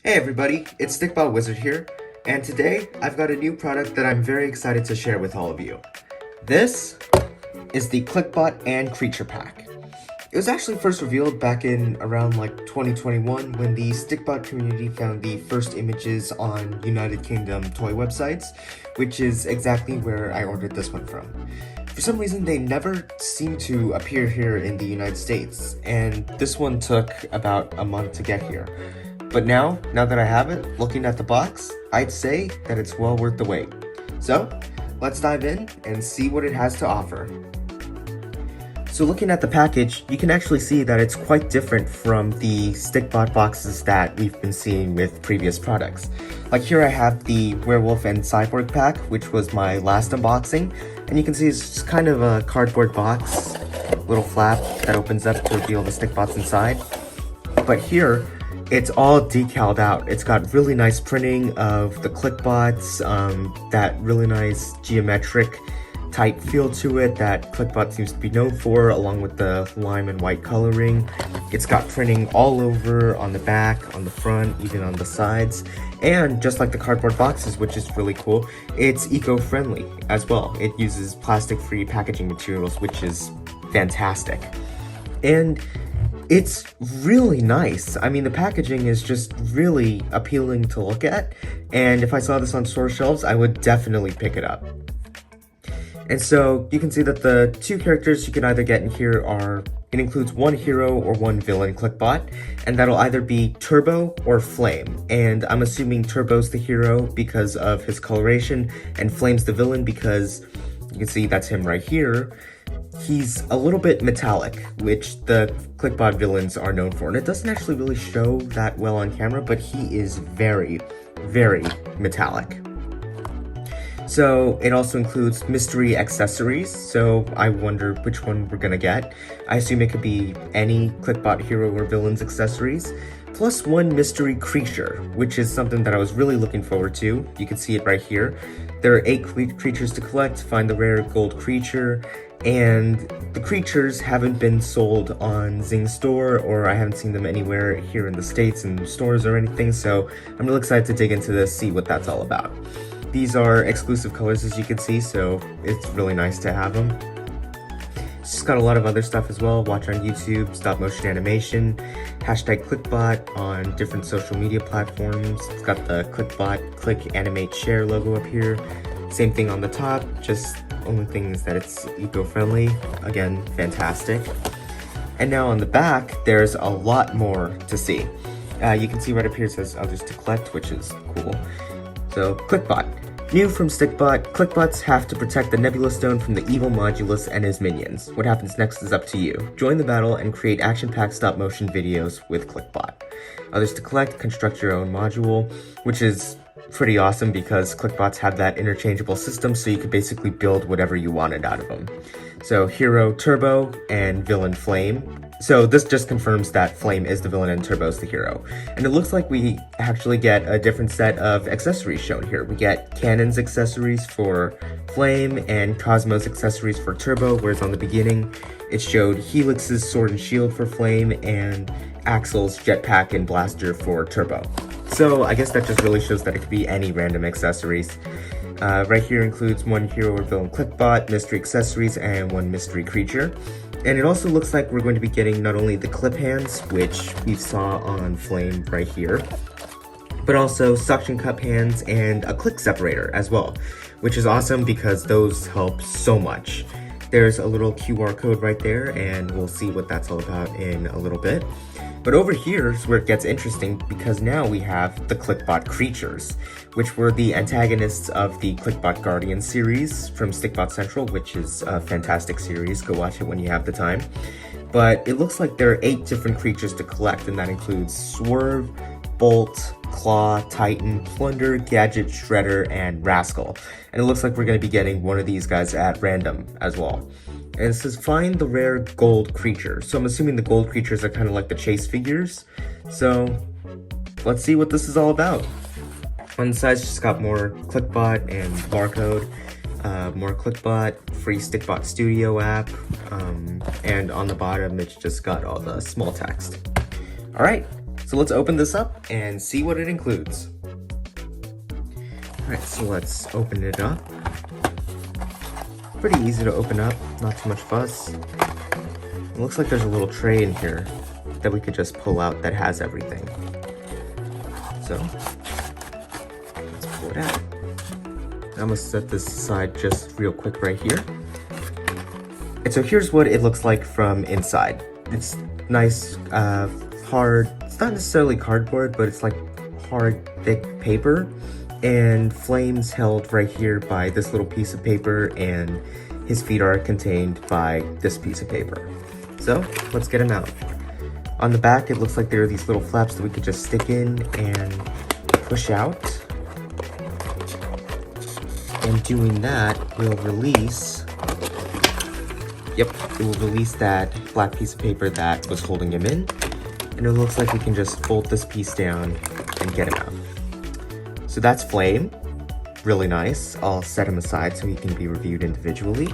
Hey everybody, it's Stikbot Wizard here, and today I've got a new product that I'm very excited to share with all of you. This is the Klikbot and Kreature pack. It was actually first revealed back in around like 2021 when the Stikbot community found the first images on United Kingdom toy websites, which is exactly where I ordered this one from. For some reason, they never seem to appear here in the United States, and this one took about a month to get here. But now that I have it, looking at the box, I'd say that it's well worth the wait. So, let's dive in and see what it has to offer. So looking at the package, you can actually see that it's quite different from the Stikbot boxes that we've been seeing with previous products. Like here I have the Werewolf and Cyborg pack, which was my last unboxing, and you can see it's just kind of a cardboard box, little flap that opens up to reveal the Stikbots inside. But here, it's all decaled out. It's got really nice printing of the Klikbots, that really nice geometric type feel to it that Klikbot seems to be known for, along with the lime and white coloring. It's got printing all over on the back, on the front, even on the sides. And just like the cardboard boxes, which is really cool, it's eco-friendly as well. It uses plastic-free packaging materials, which is fantastic. And it's really nice. I mean, the packaging is just really appealing to look at, and if I saw this on store shelves, I would definitely pick it up. And so you can see that the two characters you can either get in here are, it includes one hero or one villain Klikbot, and that'll either be Turbo or Flame. And I'm assuming Turbo's the hero because of his coloration, and Flame's the villain because you can see that's him right here. He's a little bit metallic, which the Klikbot villains are known for, and it doesn't actually really show that well on camera, but he is very, very metallic. So it also includes mystery accessories, so I wonder which one we're gonna get. I assume it could be any Klikbot hero or villain's accessories, plus one mystery creature, which is something that I was really looking forward to. You can see it right here. There are 8 creatures to collect, find the rare gold creature, and the creatures haven't been sold on Zing Store, or I haven't seen them anywhere here in the States in stores or anything, so I'm really excited to dig into this, see what that's all about. These are exclusive colors, as you can see, so it's really nice to have them. It's just got a lot of other stuff as well. Watch on YouTube, stop motion animation, hashtag Klikbot on different social media platforms. It's got the Klikbot Click Animate Share logo up here. Same thing on the top, just only thing is that it's eco-friendly. Again, fantastic. And now on the back, there's a lot more to see. You can see right up here it says others to collect, which is cool. So, Klikbot. New from Stikbot, Klikbots have to protect the Nebula Stone from the evil Modulus and his minions. What happens next is up to you. Join the battle and create action-packed stop-motion videos with Klikbot. Others to collect, construct your own module, which is pretty awesome because Klikbots have that interchangeable system, so you could basically build whatever you wanted out of them. So, Hero Turbo and Villain Flame. So this just confirms that Flame is the villain and Turbo's the hero. And it looks like we actually get a different set of accessories shown here. We get Cannon's accessories for Flame and Cosmo's accessories for Turbo, whereas on the beginning it showed Helix's sword and shield for Flame and Axel's jetpack and blaster for Turbo. So I guess that just really shows that it could be any random accessories. Right here includes one hero or villain Klikbot, mystery accessories, and one mystery creature. And it also looks like we're going to be getting not only the clip hands, which we saw on Flame right here, but also suction cup hands and a click separator as well, which is awesome because those help so much. There's a little QR code right there, and we'll see what that's all about in a little bit. But over here is where it gets interesting because now we have the Klikbot Creatures, which were the antagonists of the Klikbot Guardian series from Stikbot Central, which is a fantastic series. Go watch it when you have the time. But it looks like there are 8 different creatures to collect, and that includes Swerve, Bolt, Claw, Titan, Plunder, Gadget, Shredder, and Rascal. And it looks like we're going to be getting one of these guys at random as well. And it says find the rare gold creature. So I'm assuming the gold creatures are kind of like the chase figures. So let's see what this is all about. On the sides, just got more Klikbot and barcode. More Klikbot, free Stikbot Studio app. And on the bottom, it's just got all the small text. All right, So let's open this up and see what it includes. Alright, so let's open it up. Pretty easy to open up, not too much fuss. It looks like there's a little tray in here that we could just pull out that has everything. So, let's pull it out. I'm gonna set this aside just real quick right here. And so here's what it looks like from inside. It's nice, hard, it's not necessarily cardboard, but it's like hard, thick paper. And Flame's held right here by this little piece of paper, and his feet are contained by this piece of paper. So, let's get him out. On the back, it looks like there are these little flaps that we could just stick in and push out. And doing that will release, it will release that black piece of paper that was holding him in. And it looks like we can just fold this piece down and get him out. So that's Flame, really nice. I'll set him aside so he can be reviewed individually.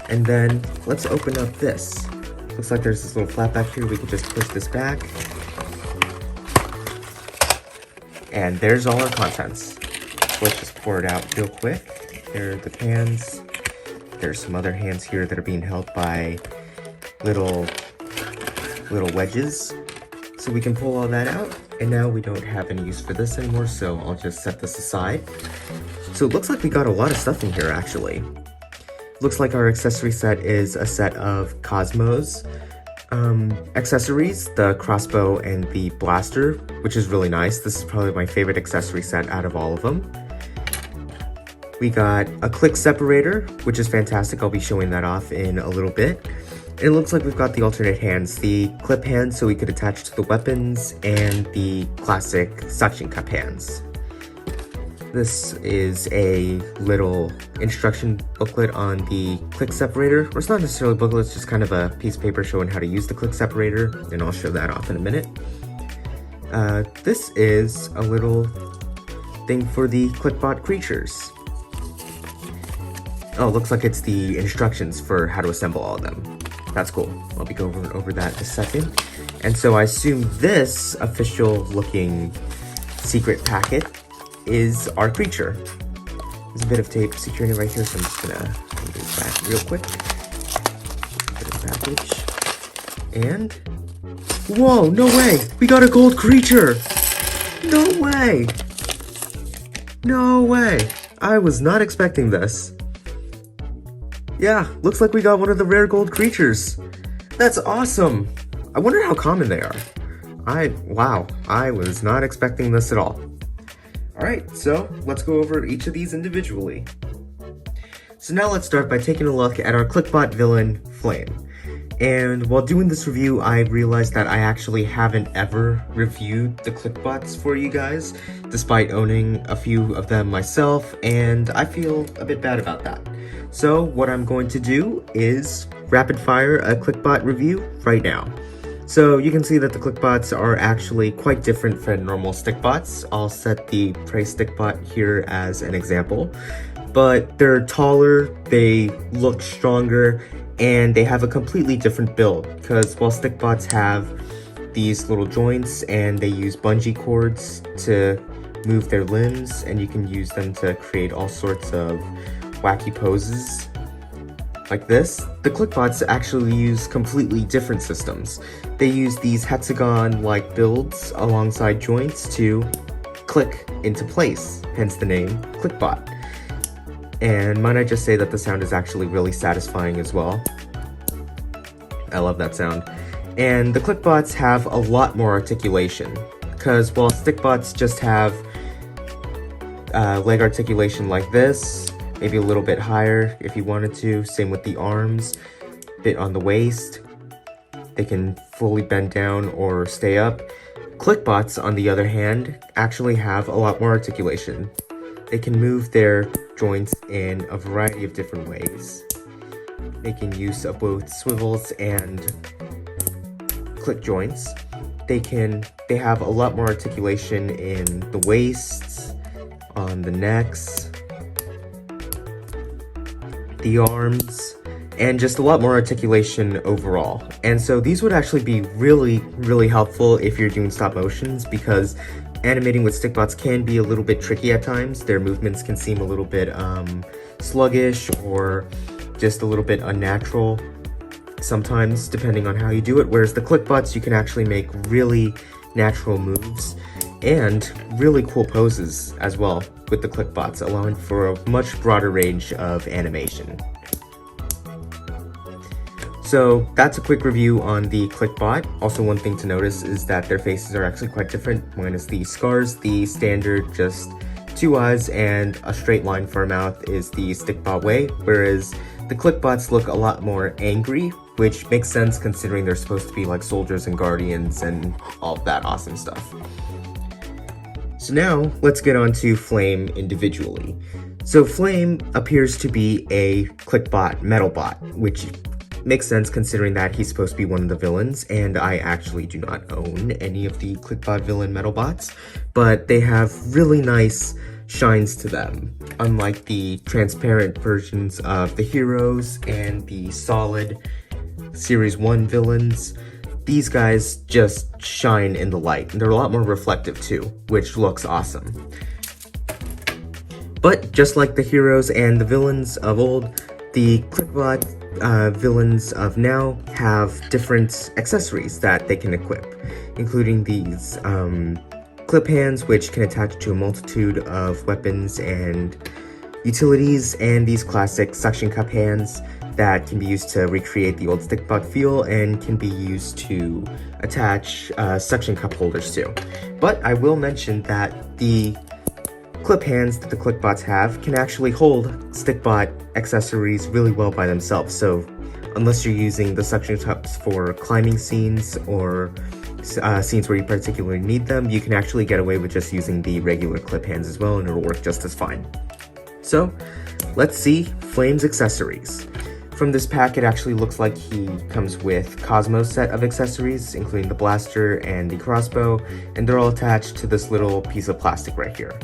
And then let's open up this. Looks like there's this little flap back here. We can just push this back. And there's all our contents. So let's just pour it out real quick. There are the pans. There's some other hands here that are being held by little wedges. So we can pull all that out. And now we don't have any use for this anymore, so I'll just set this aside. So it looks like we got a lot of stuff in here, actually. Looks like our accessory set is a set of Cosmo's accessories, the crossbow and the blaster, which is really nice. This is probably my favorite accessory set out of all of them. We got a click separator, which is fantastic. I'll be showing that off in a little bit. It looks like we've got the alternate hands, the clip hands so we could attach to the weapons, and the classic suction cup hands. This is a little instruction booklet on the click separator. Or it's not necessarily a booklet, it's just kind of a piece of paper showing how to use the click separator, and I'll show that off in a minute. This is a little thing for the Klikbot creatures. Oh, looks like it's the instructions for how to assemble all of them. That's cool. I'll be going over that in a second. And so I assume this official looking secret packet is our creature. There's a bit of tape securing it right here, so I'm just gonna move it back real quick. Bit of package. And whoa, no way! We got a gold creature! No way! No way! I was not expecting this. Yeah, looks like we got one of the rare gold creatures. That's awesome. I wonder how common they are. Wow, I was not expecting this at all. Alright, so let's go over each of these individually. So now let's start by taking a look at our Klikbot villain, Flame. And while doing this review, I realized that I actually haven't ever reviewed the Klikbots for you guys, despite owning a few of them myself, and I feel a bit bad about that. So what I'm going to do is rapid fire a Klikbot review right now. So you can see that the Klikbots are actually quite different from normal Stikbots. I'll set the Prey Stikbot here as an example. But they're taller, they look stronger, and they have a completely different build. Because while Stikbots have these little joints and they use bungee cords to move their limbs, and you can use them to create all sorts of wacky poses like this, the Klikbots actually use completely different systems. They use these hexagon-like builds alongside joints to click into place, hence the name Klikbot. And might I just say that the sound is actually really satisfying as well. I love that sound. And the Klikbots have a lot more articulation, because while Stikbots just have leg articulation like this, maybe a little bit higher if you wanted to, same with the arms, bit on the waist, they can fully bend down or stay up. Klikbots, on the other hand, actually have a lot more articulation. They can move their joints in a variety of different ways, making use of both swivels and click joints. They have a lot more articulation in the waists, on the necks, the arms, and just a lot more articulation overall. And so these would actually be really helpful if you're doing stop motions, because animating with Stikbots can be a little bit tricky at times. Their movements can seem a little bit sluggish or just a little bit unnatural sometimes, depending on how you do it, whereas the Klikbots, you can actually make really natural moves and really cool poses as well with the Klikbots, allowing for a much broader range of animation. So that's a quick review on the Klikbot. Also, one thing to notice is that their faces are actually quite different. Minus the scars, the standard just 2 eyes and a straight line for a mouth is the Stikbot way, whereas the Klikbots look a lot more angry, which makes sense considering they're supposed to be like soldiers and guardians and all of that awesome stuff. So now, let's get on to Flame individually. So Flame appears to be a Klikbot metal bot, which makes sense considering that he's supposed to be one of the villains, and I actually do not own any of the Klikbot villain metal bots, but they have really nice shines to them, unlike the transparent versions of the heroes and the solid Series 1 villains. These guys just shine in the light, and they're a lot more reflective too, which looks awesome. But just like the heroes and the villains of old, the Klikbot villains of now have different accessories that they can equip, including these clip hands, which can attach to a multitude of weapons and utilities, and these classic suction cup hands that can be used to recreate the old Stikbot feel and can be used to attach suction cup holders to. But I will mention that the clip hands that the Klikbots have can actually hold Stikbot accessories really well by themselves. So unless you're using the suction cups for climbing scenes or scenes where you particularly need them, you can actually get away with just using the regular clip hands as well, and it'll work just as fine. So let's see Flame's accessories. From this pack, it actually looks like he comes with Cosmo's set of accessories, including the blaster and the crossbow, and they're all attached to this little piece of plastic right here.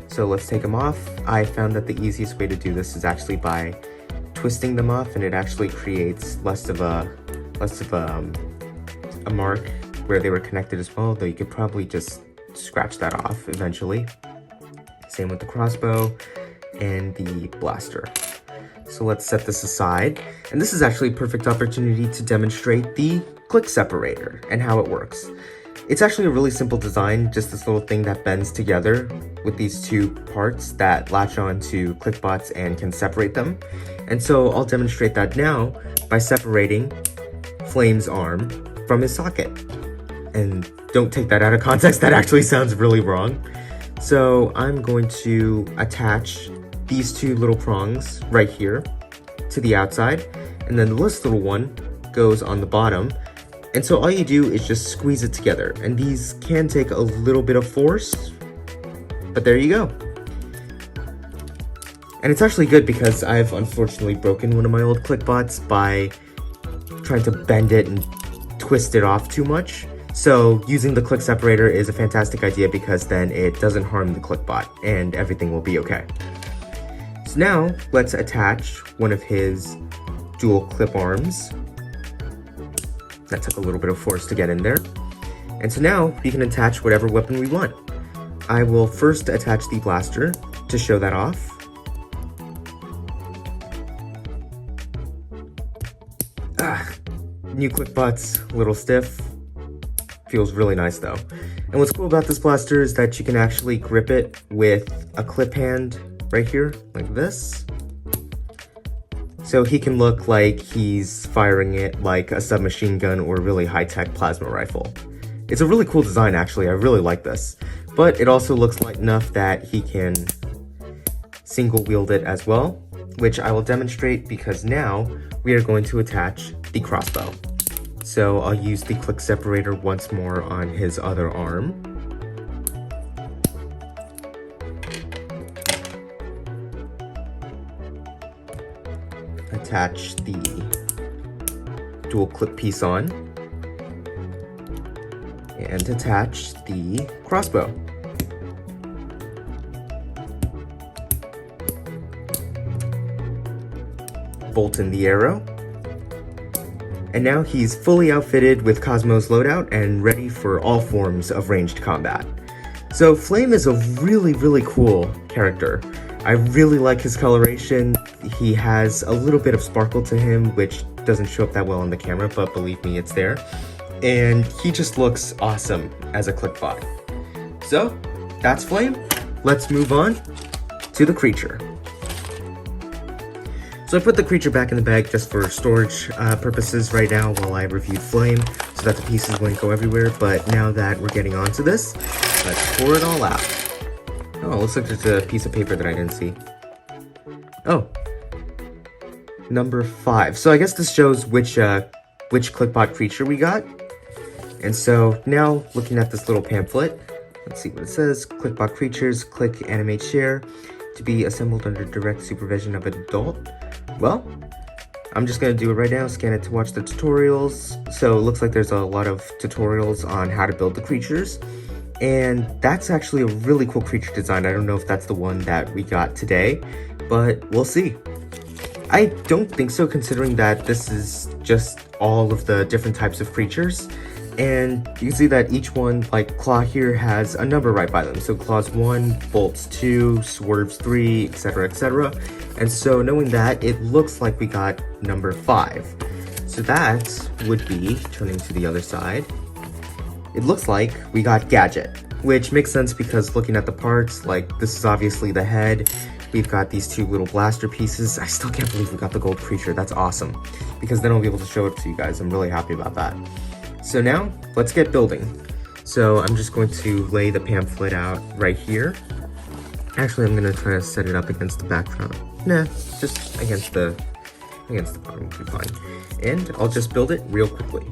So let's take them off. I found that the easiest way to do this is actually by twisting them off, and it actually creates less of a mark where they were connected as well, though you could probably just scratch that off eventually. Same with the crossbow and the blaster. So let's set this aside, and this is actually a perfect opportunity to demonstrate the click separator and how it works. It's actually a really simple design, just this little thing that bends together with these two parts that latch on to Klikbots and can separate them. And so I'll demonstrate that now by separating Flame's arm from his socket. And don't take that out of context, that actually sounds really wrong. So I'm going to attach these two little prongs right here to the outside, and then this little one goes on the bottom. And so all you do is just squeeze it together, and these can take a little bit of force, but there you go. And it's actually good because I've unfortunately broken one of my old Klikbots by trying to bend it and twist it off too much. So using the click separator is a fantastic idea because then it doesn't harm the Klikbot and everything will be okay. So now let's attach one of his dual clip arms. That took a little bit of force to get in there. And so now we can attach whatever weapon we want. I will first attach the blaster to show that off. New Klikbot's a little stiff. Feels really nice though. And what's cool about this blaster is that you can actually grip it with a clip hand right here, like this. So he can look like he's firing it like a submachine gun or a really high-tech plasma rifle. It's a really cool design actually, I really like this. But it also looks light enough that he can single wield it as well, which I will demonstrate because now we are going to attach the crossbow. So I'll use the click separator once more on his other arm. Attach the dual clip piece on. And attach the crossbow. Bolt in the arrow And now he's fully outfitted with Cosmo's loadout and ready for all forms of ranged combat. So Flame is a really cool character. I really like his coloration. He has a little bit of sparkle to him, which doesn't show up that well on the camera, but believe me, it's there. And he just looks awesome as a Klikbot. So, that's Flame. Let's move on to the Kreature. So I put the Kreature back in the bag just for storage purposes right now while I reviewed Flame, so that the pieces wouldn't go everywhere. But now that we're getting onto this, let's pour it all out. Oh, looks like there's a piece of paper that I didn't see. Oh. Number 5. So I guess this shows which Klikbot creature we got. And so now, looking at this little pamphlet, let's see what it says. Klikbot creatures, click, animate, share, to be assembled under direct supervision of an adult. Well, I'm just gonna do it right now, scan it to watch the tutorials. So it looks like there's a lot of tutorials on how to build the creatures. And that's actually a really cool creature design. I don't know if that's the one that we got today, but we'll see. I don't think so, considering that this is just all of the different types of creatures. And you can see that each one, like Claw here, has a number right by them. So Claws 1, Bolts 2, Swerves 3, etc, etc. And so knowing that, it looks like we got number 5. So that would be, turning to the other side, it looks like we got Gadget, which makes sense because looking at the parts, like this is obviously the head. We've got these 2 little blaster pieces. I still can't believe we got the gold creature. That's awesome, because then I'll be able to show it to you guys. I'm really happy about that. So now, let's get building. So I'm just going to lay the pamphlet out right here. Actually, I'm gonna try to set it up against the background. Nah, just against the bottom will be fine. And I'll just build it real quickly.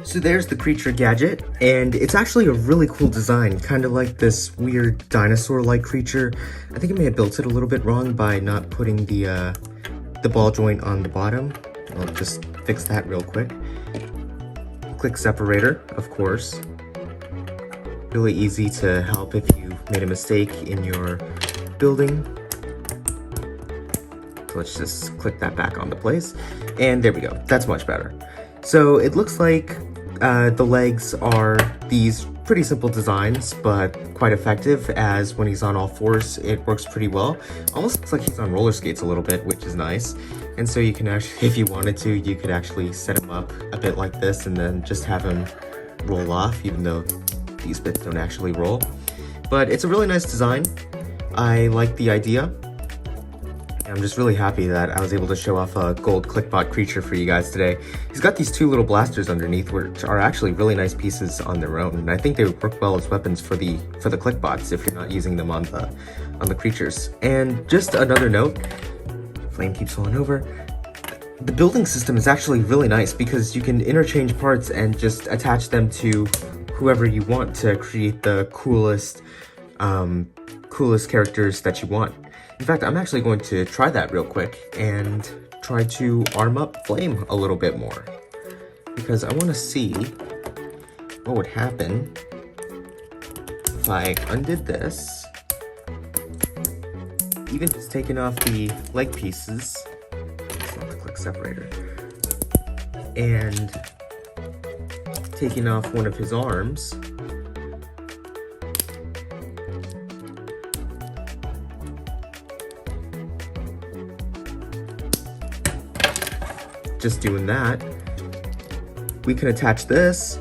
So there's the Kreature gadget, and it's actually a really cool design, kind of like this weird dinosaur-like creature. I think I may have built it a little bit wrong by not putting the ball joint on the bottom. I'll just fix that real quick. Click separator, of course. Really easy to help if you made a mistake in your building. So let's just click that back onto place, and there we go. That's much better. So it looks like the legs are these pretty simple designs, but quite effective, as when he's on all fours, it works pretty well. Almost looks like he's on roller skates a little bit, which is nice. And so you can actually, if you wanted to, you could actually set him up a bit like this and then just have him roll off, even though these bits don't actually roll. But it's a really nice design. I like the idea. I'm just really happy that I was able to show off a gold Klikbot creature for you guys today. He's got these 2 little blasters underneath, which are actually really nice pieces on their own, and I think they would work well as weapons for the Klikbots if you're not using them on the creatures. And just another note, Flame keeps falling over. The building system is actually really nice because you can interchange parts and just attach them to whoever you want to create the coolest characters that you want. In fact, I'm actually going to try that real quick and try to arm up Flame a little bit more, because I want to see what would happen if I undid this, even just taking off the leg pieces, it's not the click separator, and taking off one of his arms. Just doing that, we can attach this.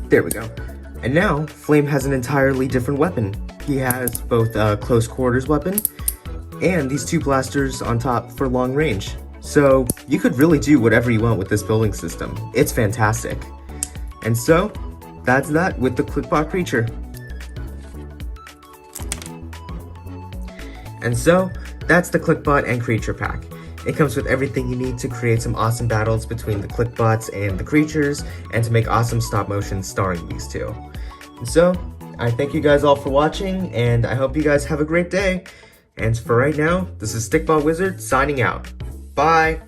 There we go. And now, Flame has an entirely different weapon. He has both a close quarters weapon and these 2 blasters on top for long range. So you could really do whatever you want with this building system. It's fantastic. And so, that's that with the Klikbot creature. And so, that's the Klikbot and Kreature pack. It comes with everything you need to create some awesome battles between the Klikbots and the creatures, and to make awesome stop motion starring these two. And so, I thank you guys all for watching, and I hope you guys have a great day. And for right now, this is Stikbot Wizard signing out. Bye!